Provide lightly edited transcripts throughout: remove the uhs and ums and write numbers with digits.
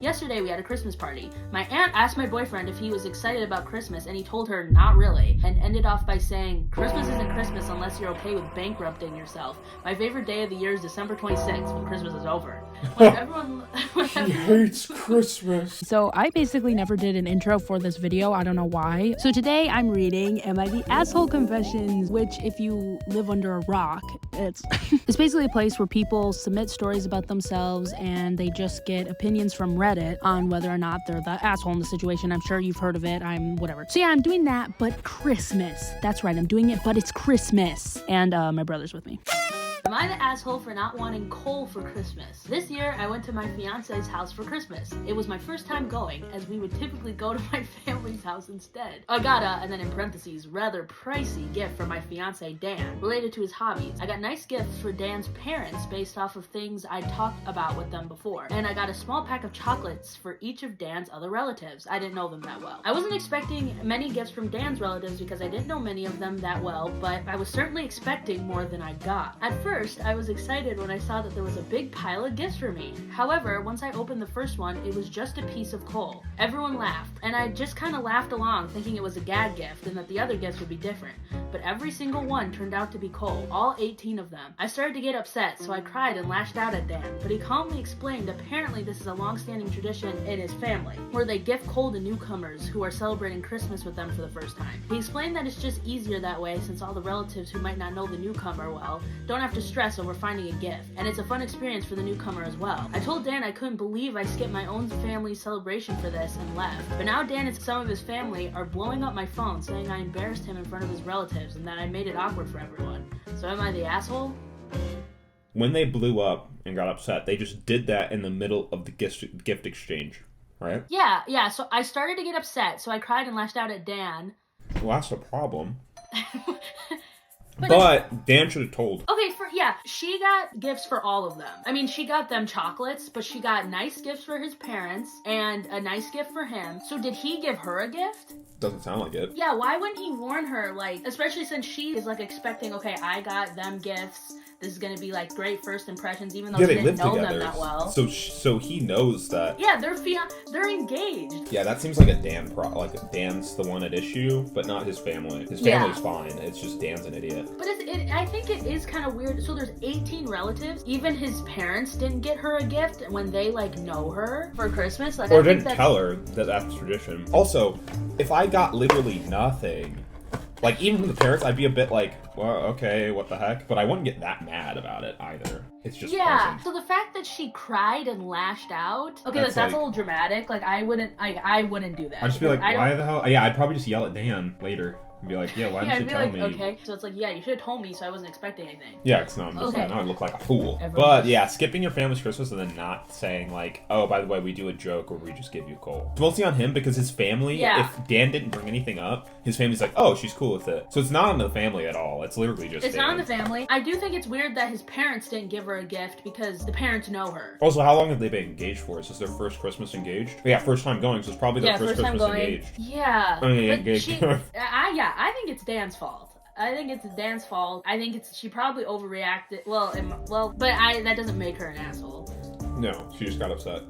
Yesterday we had a Christmas party. My aunt asked my boyfriend if he was excited about Christmas, and he told her not really, and ended off by saying, Christmas isn't Christmas unless you're okay with bankrupting yourself. My favorite day of the year is December 26th, when Christmas is over. He hates Christmas. So I basically never did an intro for this video. I don't know why. So today I'm reading Am I the Asshole Confessions, which if you live under a rock, it's basically a place where people submit stories about themselves and they just get opinions from Reddit on whether or not they're the asshole in the situation. I'm sure you've heard of it. I'm whatever. So yeah, I'm doing that, but Christmas. That's right. I'm doing it, but it's Christmas. And my brother's with me. Am I the asshole for not wanting coal for Christmas? This year, I went to my fiance's house for Christmas. It was my first time going, as we would typically go to my family's house instead. I got a, and then in parentheses, rather pricey gift from my fiance, Dan, related to his hobbies. I got nice gifts for Dan's parents based off of things I talked about with them before. And I got a small pack of chocolates for each of Dan's other relatives. I didn't know them that well. I wasn't expecting many gifts from Dan's relatives because I didn't know many of them that well, but I was certainly expecting more than I got. At first, I was excited when I saw that there was a big pile of gifts for me. However, once I opened the first one, it was just a piece of coal. Everyone laughed, and I just kind of laughed along, thinking it was a gag gift and that the other gifts would be different. But every single one turned out to be coal, all 18 of them. I started to get upset, so I cried and lashed out at Dan, but he calmly explained apparently this is a long-standing tradition in his family, where they gift coal to newcomers who are celebrating Christmas with them for the first time. He explained that it's just easier that way since all the relatives who might not know the newcomer well don't have to stress over finding a gift, and it's a fun experience for the newcomer as well. I told Dan I couldn't believe I skipped my own family celebration for this and left, but now Dan and some of his family are blowing up my phone saying I embarrassed him in front of his relatives and that I made it awkward for everyone. So am I the asshole? When they blew up and got upset, they just did that in the middle of the gift exchange, right? Yeah, so I started to get upset, so I cried and lashed out at Dan. Well, that's a problem. But Dan should have told. Okay, she got gifts for all of them. I mean, she got them chocolates, but she got nice gifts for his parents and a nice gift for him. So did he give her a gift? Doesn't sound like it. Yeah, why wouldn't he warn her, like, especially since she is, like, expecting, okay, I got them gifts. This is gonna be, like, great first impressions, even though she didn't know them that well. So he knows that. Yeah, they're engaged. Yeah, that seems like a Dan Dan's the one at issue, but not his family. His family's fine. It's just Dan's an idiot. But I think it is kind of weird. So there's 18 relatives. Even his parents didn't get her a gift when they, like, know her for Christmas. Like, or didn't tell her that that's tradition. Also, if I got literally nothing, like, even from the parents, I'd be a bit like, well, okay, what the heck? But I wouldn't get that mad about it either. It's just present. So the fact that she cried and lashed out, okay, that's like, a little dramatic. Like, I wouldn't do that. I'd just be like, why the hell? Yeah, I'd probably just yell at Dan later. And be like, yeah, why didn't you tell me? Okay, so it's like, yeah, you should have told me so I wasn't expecting anything. Yeah, it's not. Now I look like a fool. But yeah, skipping your family's Christmas and then not saying like, oh, by the way, we do a joke or we just give you coal. It's mostly on him because his family, if Dan didn't bring anything up, his family's like, oh, she's cool with it. So it's not on the family at all. It's literally just It's not on the family. I do think it's weird that his parents didn't give her a gift because the parents know her. Also, how long have they been engaged for? Is this their first Christmas engaged? But yeah, first time going, so it's probably their first Christmas engaged. Yeah. Engaged. I think it's Dan's fault. I think it's Dan's fault. I think she probably overreacted. But that doesn't make her an asshole. No, she just got upset.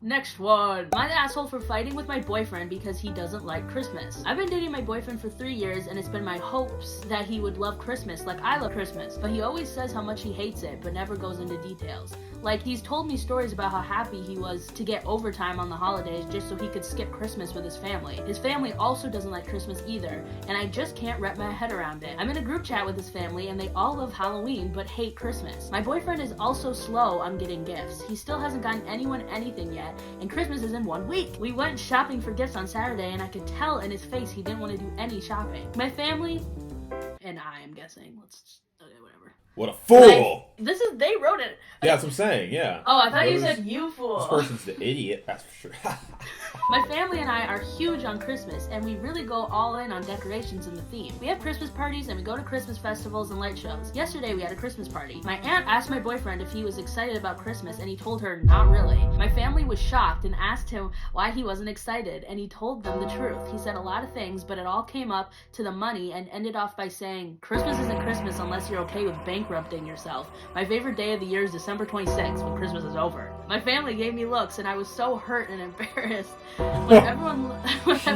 Next one. Am I the asshole for fighting with my boyfriend because he doesn't like Christmas? I've been dating my boyfriend for 3 years and it's been my hopes that he would love Christmas like I love Christmas, but he always says how much he hates it but never goes into details. Like, he's told me stories about how happy he was to get overtime on the holidays just so he could skip Christmas with his family. His family also doesn't like Christmas either, and I just can't wrap my head around it. I'm in a group chat with his family and they all love Halloween but hate Christmas. My boyfriend is also slow on getting gifts. He still hasn't gotten anyone anything yet, and Christmas is in 1 week. We went shopping for gifts on Saturday and I could tell in his face he didn't want to do any shopping. My family, and I am guessing, okay, whatever. What a fool! They wrote it. Yeah, that's what I'm saying, yeah. Oh, I thought you said you fool. This person's the idiot, that's for sure. My family and I are huge on Christmas, and we really go all in on decorations and the theme. We have Christmas parties, and we go to Christmas festivals and light shows. Yesterday, we had a Christmas party. My aunt asked my boyfriend if he was excited about Christmas, and he told her not really. My family was shocked and asked him why he wasn't excited, and he told them the truth. He said a lot of things, but it all came up to the money and ended off by saying, Christmas isn't Christmas unless you're okay with bankrupting bankrupting yourself. My favorite day of the year is December 26th, when Christmas is over. My family gave me looks, and I was so hurt and embarrassed. When everyone...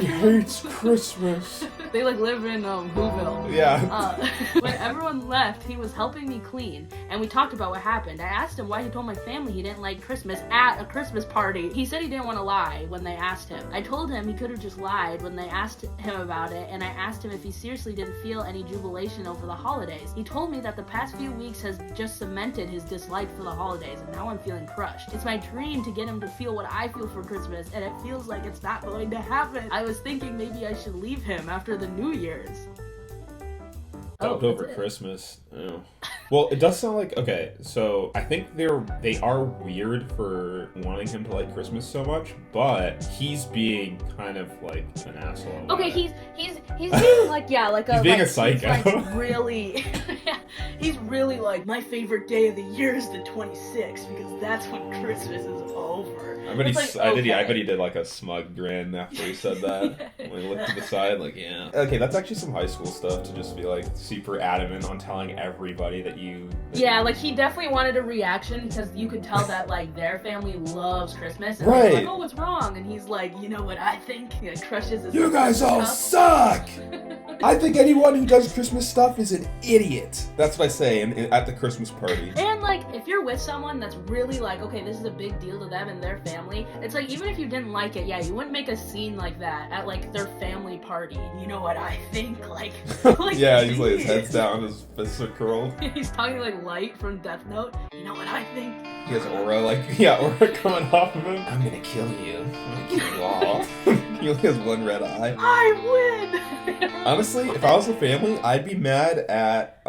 He hates Christmas. They like live in Whoville. Yeah. When everyone left, he was helping me clean, and we talked about what happened. I asked him why he told my family he didn't like Christmas at a Christmas party. He said he didn't want to lie when they asked him. I told him he could have just lied when they asked him about it, and I asked him if he seriously didn't feel any jubilation over the holidays. He told me that the past few weeks has just cemented his dislike for the holidays, and now I'm feeling crushed. It's my dream to get him to feel what I feel for Christmas, and it feels like it's not going to happen. I was thinking maybe I should leave him after the New Year's. Over Christmas. Oh. Well, it does sound like, okay, so I think they are weird for wanting him to like Christmas so much, but he's being kind of like an asshole. Okay, he's being like, yeah, like a... He's being like, a psycho. He's like really... he's really like, my favorite day of the year is the 26th, because that's when Christmas is over. I bet he did like a smug grin after he said that. When he looked to the side, like, yeah. Okay, that's actually some high school stuff to just be like super adamant on telling everybody that you... Like he definitely wanted a reaction, because you could tell that like their family loves Christmas. And right. They're like, oh, what's wrong? And he's like, you know what I think? He like crushes his... You guys all suck! I think anyone who does Christmas stuff is an idiot. That's what I say at the Christmas party. And like, if you're with someone that's really like, okay, this is a big deal to them and their family, it's like, even if you didn't like it, yeah, you wouldn't make a scene like that at like their family party. You know what I think? Like yeah, he's like, his head's down, his fists are curled. He's talking like Light from Death Note. You know what I think? He has aura, aura coming off of him. I'm gonna kill you. I'm gonna kill you all. He only has one red eye. I win! Honestly, if I was a family, I'd be mad at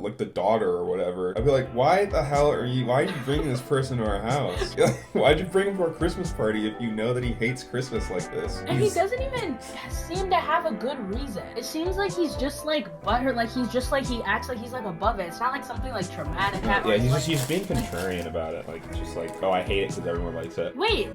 like the daughter or whatever. I'd be like, why are you bringing this person to our house? Why'd you bring him to our Christmas party if you know that he hates Christmas like this? And he doesn't even seem to have a good reason. It seems like he's just like butthurt, like he's just like, he acts like he's like above it. It's not like something like traumatic happened. Yeah, he's being contrarian about it. Like, just like, oh, I hate it because everyone likes it. Wait,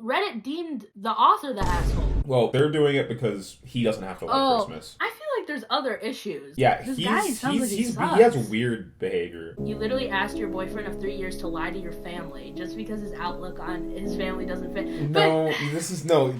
Reddit deemed the author the asshole. Well, they're doing it because he doesn't have to like Christmas. I feel like there's other issues. Yeah, this guy sounds like he has weird behavior. You literally asked your boyfriend of 3 years to lie to your family just because his outlook on his family doesn't fit. No,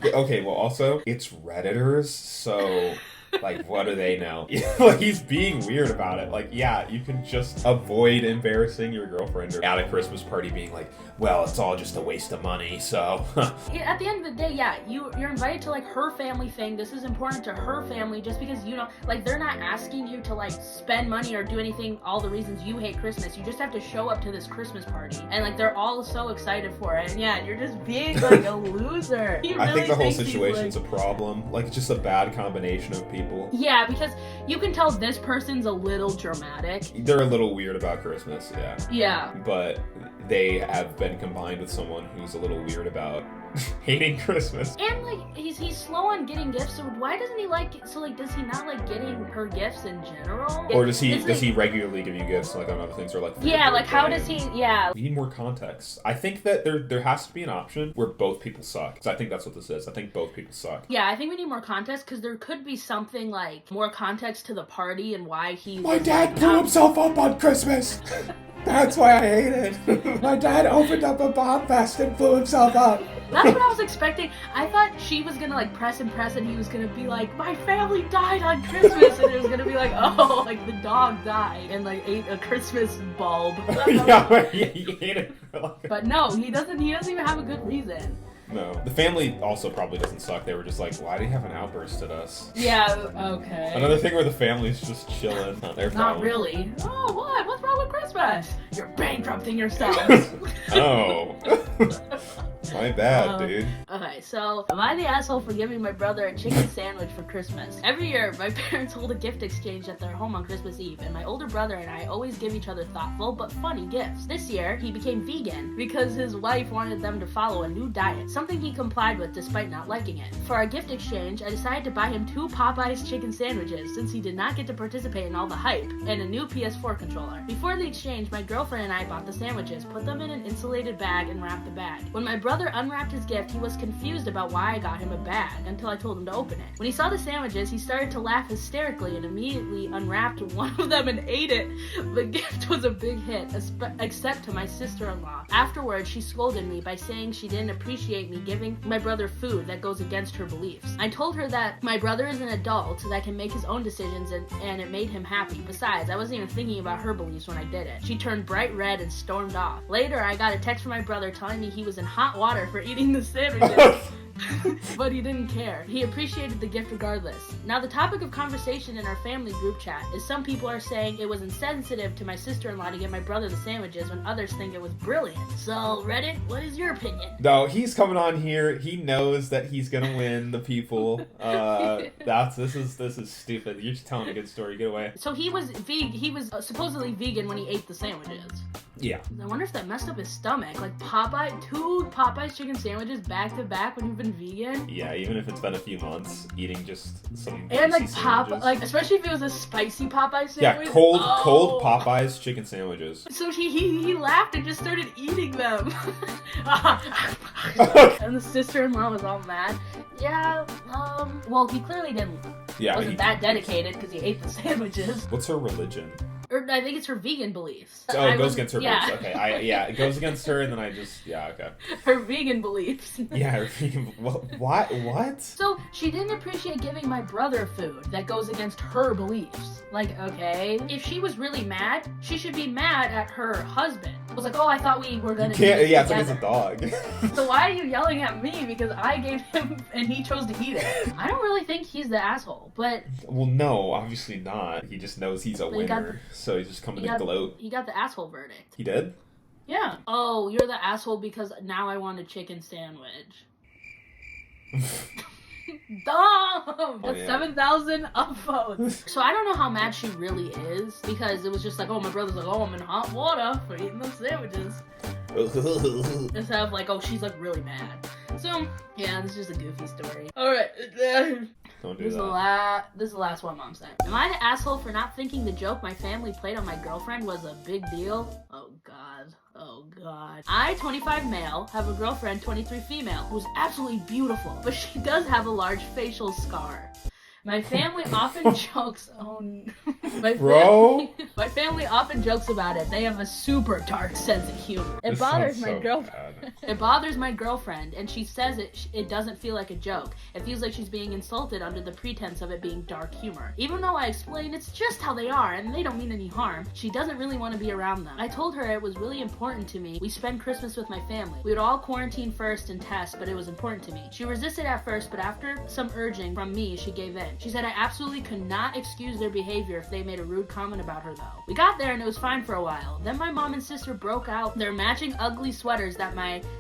okay, well also, it's Redditors, so... Like, what do they know? Like, he's being weird about it. Like, yeah, you can just avoid embarrassing your girlfriend or at a Christmas party being like, well, it's all just a waste of money, so... At the end of the day, yeah, you're invited to, like, her family thing. This is important to her family just because you don't... Like, they're not asking you to, like, spend money or do anything, all the reasons you hate Christmas. You just have to show up to this Christmas party. And, like, they're all so excited for it. And, yeah, you're just being, like, a loser. I think the whole situation's a problem. Like, it's just a bad combination of people. Yeah, because you can tell this person's a little dramatic. They're a little weird about Christmas, yeah. Yeah. But they have been combined with someone who's a little weird about hating Christmas. And like he's slow on getting gifts, so why doesn't he does he not like getting her gifts in general? Or does he regularly give you gifts like on other things, or like how does he we need more context. I think that there has to be an option where both people suck, because I think that's what this is. I think both people suck. Yeah, I think we need more context, because there could be something like more context to the party and why my dad blew himself up on Christmas. That's why I hate it. My dad opened up a bomb vest and blew himself up. That's what I was expecting. I thought she was gonna like press and he was gonna be like, my family died on Christmas, and it was gonna be like, oh, like the dog died and like ate a Christmas bulb. Yeah, he ate it. But no, he doesn't even have a good reason. No. The family also probably doesn't suck. They were just like, why do you have an outburst at us? Yeah, okay. Another thing where the family's just chilling. Not their problem. Not really. Oh, what? What's wrong with Christmas? You're bankrupting yourselves. Oh. My bad, dude. Okay, so am I the asshole for giving my brother a chicken sandwich for Christmas? Every year, my parents hold a gift exchange at their home on Christmas Eve, and my older brother and I always give each other thoughtful but funny gifts. This year, he became vegan because his wife wanted them to follow a new diet, something he complied with despite not liking it. For our gift exchange, I decided to buy him 2 Popeye's chicken sandwiches since he did not get to participate in all the hype, and a new PS4 controller. Before the exchange, my girlfriend and I bought the sandwiches, put them in an insulated bag, and wrapped the bag. When my brother unwrapped his gift, he was confused confused about why I got him a bag until I told him to open it. When he saw the sandwiches, he started to laugh hysterically and immediately unwrapped one of them and ate it. The gift was a big hit, except to my sister-in-law. Afterwards, she scolded me by saying she didn't appreciate me giving my brother food that goes against her beliefs. I told her that my brother is an adult that can make his own decisions and it made him happy. Besides, I wasn't even thinking about her beliefs when I did it. She turned bright red and stormed off. Later, I got a text from my brother telling me he was in hot water for eating the sandwiches. But he didn't care. He appreciated the gift regardless. Now, the topic of conversation in our family group chat is some people are saying it was insensitive to my sister-in-law to get my brother the sandwiches when others think it was brilliant. So, Reddit, what is your opinion? No, he's coming on here. He knows that he's gonna win the people. This is stupid. You're just telling a good story. Get away. So he was supposedly vegan when he ate the sandwiches. Yeah. I wonder if that messed up his stomach. Like two Popeye's chicken sandwiches back to back when you've been vegan. Yeah, even if it's been a few months, eating just some and like sandwiches. especially if it was a spicy Popeye sandwich. Yeah, cold Popeye's chicken sandwiches. So he laughed and just started eating them. And the sister-in-law was all mad. Yeah, well, he clearly wasn't that dedicated because he ate the sandwiches. What's her religion? Or I think it's her vegan beliefs. Oh, it goes against her beliefs. Okay, it goes against her, and then okay. Her vegan beliefs. Yeah, her vegan. What? So she didn't appreciate giving my brother food that goes against her beliefs. Like, okay, if she was really mad, she should be mad at her husband. I was like, oh, I thought we were gonna. Yeah, it's like it's a dog. So why are you yelling at me because I gave him and he chose to eat it? I don't really think he's the asshole, but. Well, no, obviously not. He just knows he's a winner. So he's just coming to gloat. He got the asshole verdict. He did? Yeah. Oh, you're the asshole because now I want a chicken sandwich. Dumb! That's 7,000 upvotes. So I don't know how mad she really is because it was just like, oh, my brother's like, oh, I'm in hot water for eating those sandwiches. Instead of like, oh, she's like really mad. So, yeah, this is just a goofy story. Alright. Don't do This is the last one Mom sent. Am I the asshole for not thinking the joke my family played on my girlfriend was a big deal? Oh god. Oh god. I, 25 male, have a girlfriend, 23 female, who's absolutely beautiful, but she does have a large facial scar. My family often jokes my family often jokes about it. They have a super dark sense of humor. It bothers my girlfriend. It bothers my girlfriend, and she says it doesn't feel like a joke. It feels like she's being insulted under the pretense of it being dark humor. Even though I explain it's just how they are and they don't mean any harm, she doesn't really want to be around them. I told her it was really important to me. We spend Christmas with my family. We would all quarantine first and test, but it was important to me. She resisted at first, but after some urging from me, she gave in. She said I absolutely could not excuse their behavior if they made a rude comment about her, though. We got there and it was fine for a while. Then my mom and sister broke out their matching ugly sweaters that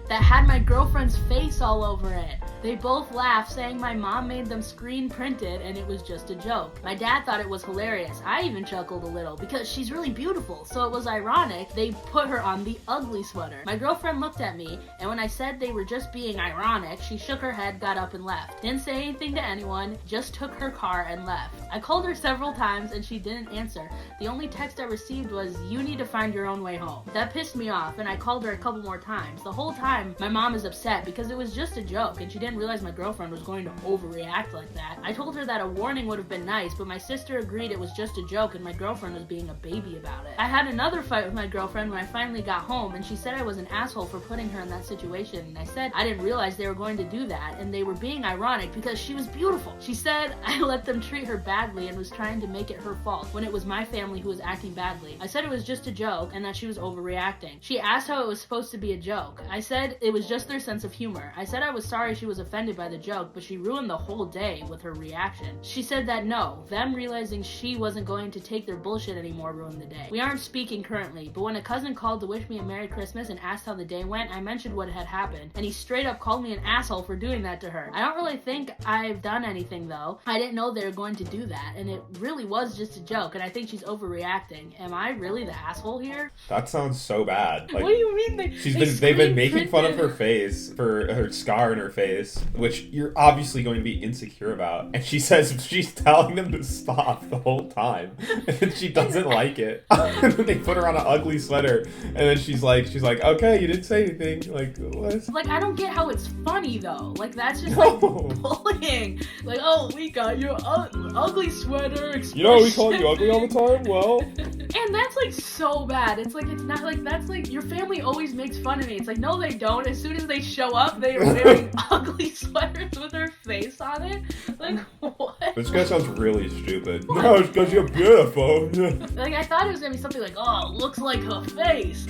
had my girlfriend's face all over it. They both laughed, saying my mom made them screen printed and it was just a joke. My dad thought it was hilarious. I even chuckled a little because she's really beautiful, so it was ironic they put her on the ugly sweater. My girlfriend looked at me, and when I said they were just being ironic, she shook her head, got up and left. Didn't say anything to anyone, just took her car and left. I called her several times and she didn't answer. The only text I received was, "You need to find your own way home." That pissed me off, and I called her a couple more times. The whole time, my mom is upset because it was just a joke and she didn't realize my girlfriend was going to overreact like that. I told her that a warning would have been nice, but my sister agreed it was just a joke and my girlfriend was being a baby about it. I had another fight with my girlfriend when I finally got home, and she said I was an asshole for putting her in that situation, and I said I didn't realize they were going to do that and they were being ironic because she was beautiful. She said I let them treat her badly and was trying to make it her fault when it was my family who was acting badly. I said it was just a joke and that she was overreacting. She asked how it was supposed to be a joke. I said it was just their sense of humor. I said I was sorry she was offended by the joke, but she ruined the whole day with her reaction. She said that no, them realizing she wasn't going to take their bullshit anymore ruined the day. We aren't speaking currently, but when a cousin called to wish me a Merry Christmas and asked how the day went, I mentioned what had happened, and he straight up called me an asshole for doing that to her. I don't really think I've done anything though. I didn't know they were going to do that, and it really was just a joke, and I think she's overreacting. Am I really the asshole here? That sounds so bad. Like, what do you mean? They've been making fun of her face, for her scar in her face, which you're obviously going to be insecure about. And she says she's telling them to stop the whole time, and she doesn't like it. And then they put her on an ugly sweater, and then she's like, okay, you didn't say anything. Like, what? Like, I don't get how it's funny though. Like, that's just like bullying. Like, oh, we got your ugly sweater expression. You know, we call you ugly all the time. Well, and that's like so bad. It's like, it's not like, that's like, your family always makes fun of me. It's like, no, they don't. As soon as they show up, they are wearing ugly sweaters with her face on it. Like, what? This guy sounds really stupid. No, it's because you're beautiful. Like, I thought it was gonna be something like, oh, looks like her face.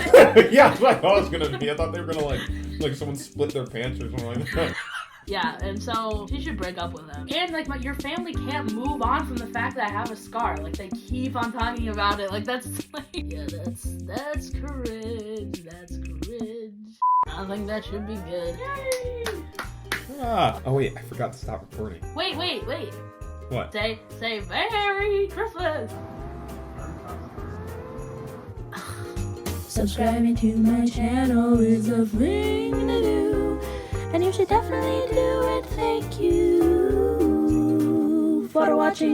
Yeah, like, oh, it's gonna be. I thought they were gonna like someone split their pants or something like that. Yeah, and so she should break up with him. And like, your family can't move on from the fact that I have a scar. Like, they keep on talking about it. Like, that's like, yeah, that's cringe. That's cringe. I think that should be good. Yay! Oh wait, I forgot to stop recording. Wait. What? Say Merry Christmas. Subscribing to my channel is a thing to do, and you should definitely do it. Thank you for watching.